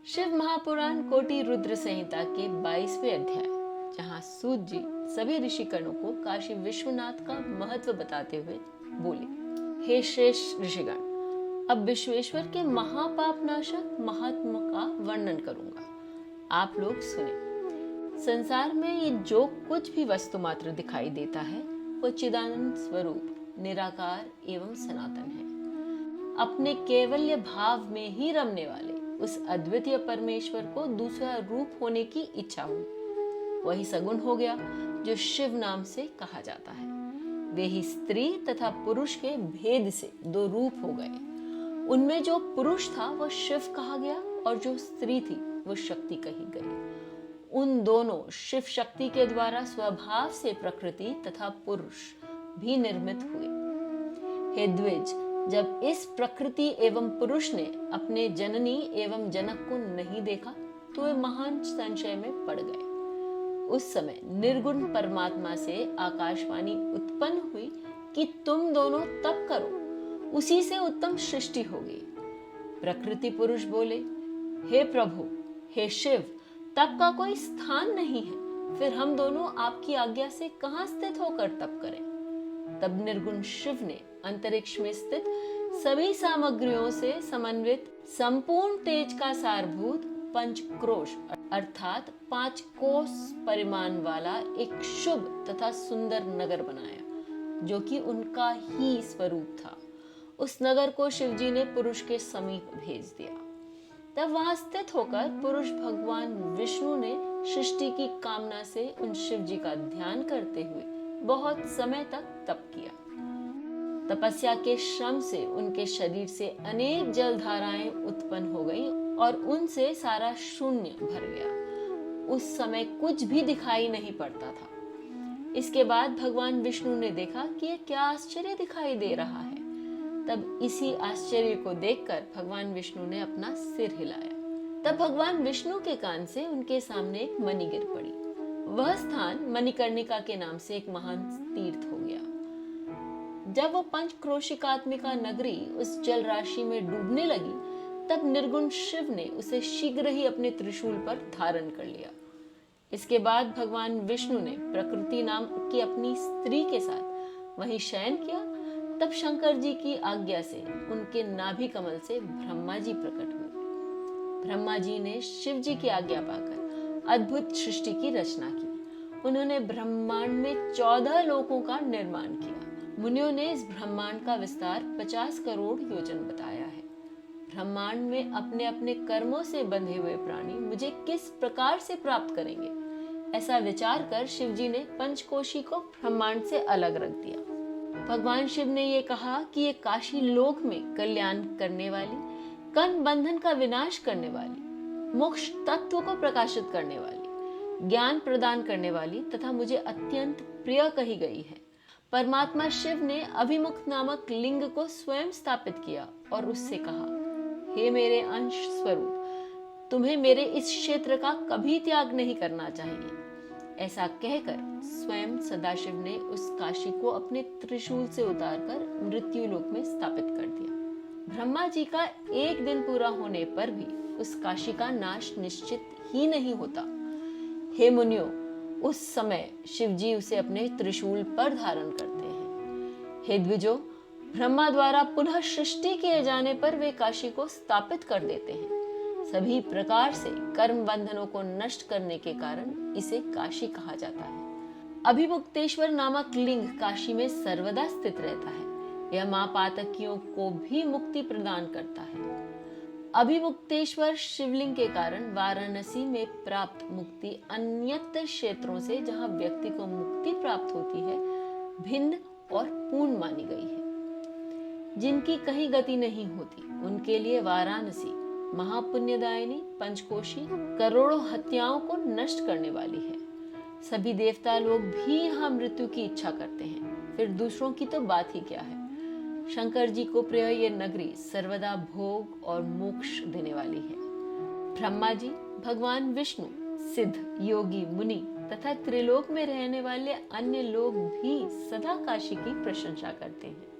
शिव महापुराण कोटि रुद्र संहिता के 22वें अध्याय, जहाँ सूत जी सभी ऋषिगणों को काशी विश्वनाथ का महत्व बताते हुए बोले, हे श्रेष्ठ ऋषिगण, अब विश्वेश्वर के महापाप नाशक महात्मा का वर्णन करूंगा। आप लोग सुने। संसार में ये जो कुछ भी वस्तु मात्र दिखाई देता है वो चिदानंद स्वरूप निराकार एवं सनातन है। अपने केवल्य भाव में ही रमने वाले उस अद्वितीय परमेश्वर को दूसरा रूप होने की इच्छा हुई। वही सगुण हो गया जो शिव नाम से कहा जाता है। वे ही स्त्री तथा पुरुष के भेद से दो रूप हो गए। उनमें जो पुरुष था वो शिव कहा गया और जो स्त्री थी वो शक्ति कही गई। उन दोनों शिव शक्ति के द्वारा स्वभाव से प्रकृति तथा पुरुष भी निर्मित हुए। हे द्विज, जब इस प्रकृति एवं पुरुष ने अपने जननी एवं जनक को नहीं देखा तो वे महान संशय में पड़ गए। उस समय निर्गुण परमात्मा से आकाशवाणी उत्पन्न हुई कि तुम दोनों तप करो, उसी से उत्तम सृष्टि होगी। प्रकृति पुरुष बोले, हे प्रभु, हे शिव, तप का कोई स्थान नहीं है, फिर हम दोनों आपकी आज्ञा से कहां स्थित होकर तप करें। तब निर्गुण शिव ने अंतरिक्ष में स्थित सभी सामग्रियों से समन्वित संपूर्ण तेज का सारभूत पंचक्रोश अर्थात 5 कोस परिमाण वाला एक शुभ तथा सुंदर नगर बनाया, जो कि उनका ही स्वरूप था। उस नगर को शिवजी ने पुरुष के समीप भेज दिया। तब वहां स्थित होकर पुरुष भगवान विष्णु ने सृष्टि की कामना से उन शिवजी का ध्यान करते हुए बहुत समय तक तप किया। तपस्या के श्रम से उनके शरीर से अनेक जल धाराएं उत्पन्न हो गईं और उनसे सारा शून्य भर गया। उस समय कुछ भी दिखाई नहीं पड़ता था। इसके बाद भगवान विष्णु ने देखा कि ये क्या आश्चर्य दिखाई दे रहा है। तब इसी आश्चर्य को देखकर भगवान विष्णु ने अपना सिर हिलाया। तब भगवान विष्णु के कान से उनके सामने एक मणि गिर पड़ी। वह स्थान मणिकर्णिका के नाम से एक महान तीर्थ हो गया। जब वो पंचक्रोशिकात्मिका नगरी उस जल राशि में डूबने लगी, तब निर्गुण शिव ने उसे शीघ्र ही अपने त्रिशूल पर धारण कर लिया। इसके बाद भगवान विष्णु ने प्रकृति नाम की अपनी स्त्री के साथ वहीं शयन किया। तब शंकर जी की आज्ञा से उनके नाभि कमल से ब्रह्मा जी प्रकट हुए। ब्रह्मा जी ने शिव जी की आज्ञा पाकर अद्भुत सृष्टि की रचना की। उन्होंने ब्रह्मांड में 14 लोकों का निर्माण किया। मुनियों ने इस ब्रह्मांड का विस्तार 50 करोड़ योजन बताया है। ब्रह्मांड में अपने अपने कर्मों से बंधे हुए प्राणी मुझे किस प्रकार से प्राप्त करेंगे, ऐसा विचार कर शिवजी ने पंचकोशी को ब्रह्मांड से अलग रख दिया। भगवान शिव ने ये कहा कि ये काशी लोक में कल्याण करने वाली, कर्म बंधन का विनाश करने वाली, मोक्ष तत्व को प्रकाशित करने वाली, ज्ञान प्रदान करने वाली तथा मुझे अत्यंत प्रिय कही गई है। परमात्मा शिव ने अभिमुख नामक लिंग को स्वयं स्थापित किया और उससे कहा, हे मेरे अंश स्वरूप, तुम्हें मेरे इस क्षेत्र का कभी त्याग नहीं करना चाहिए। ऐसा कहकर स्वयं सदाशिव ने उस काशी को अपने त्रिशूल से उतारकर मृत्यु लोक में स्थापित कर दिया। ब्रह्मा जी का एक दिन पूरा होने पर भी उस काशी का नाश निश्चित ही नहीं होता। हे मुनियों, उस समय शिवजी उसे अपने त्रिशूल पर धारण करते हैं। हे द्विजो, ब्रह्मा द्वारा पुनः सृष्टि किए जाने पर वे काशी को स्थापित कर देते हैं। सभी प्रकार से कर्म बंधनों को नष्ट करने के कारण इसे काशी कहा जाता है। अभिमुक्तेश्वर नामक लिंग काशी में सर्वदा स्थित रहता है। यह मां पातकियों को भी मुक्ति प्रदान करता है। अभिमुक्तेश्वर शिवलिंग के कारण वाराणसी में प्राप्त मुक्ति अन्यत्र क्षेत्रों से जहां व्यक्ति को मुक्ति प्राप्त होती है भिन्न और पूर्ण मानी गई है। जिनकी कहीं गति नहीं होती उनके लिए वाराणसी महापुण्यदायिनी पंचकोशी करोड़ों हत्याओं को नष्ट करने वाली है। सभी देवता लोग भी यहाँ मृत्यु की इच्छा करते हैं, फिर दूसरों की तो बात ही क्या है। शंकर जी को प्रिय ये नगरी सर्वदा भोग और मोक्ष देने वाली है। ब्रह्मा जी, भगवान विष्णु, सिद्ध, योगी, मुनि तथा त्रिलोक में रहने वाले अन्य लोग भी सदा काशी की प्रशंसा करते हैं।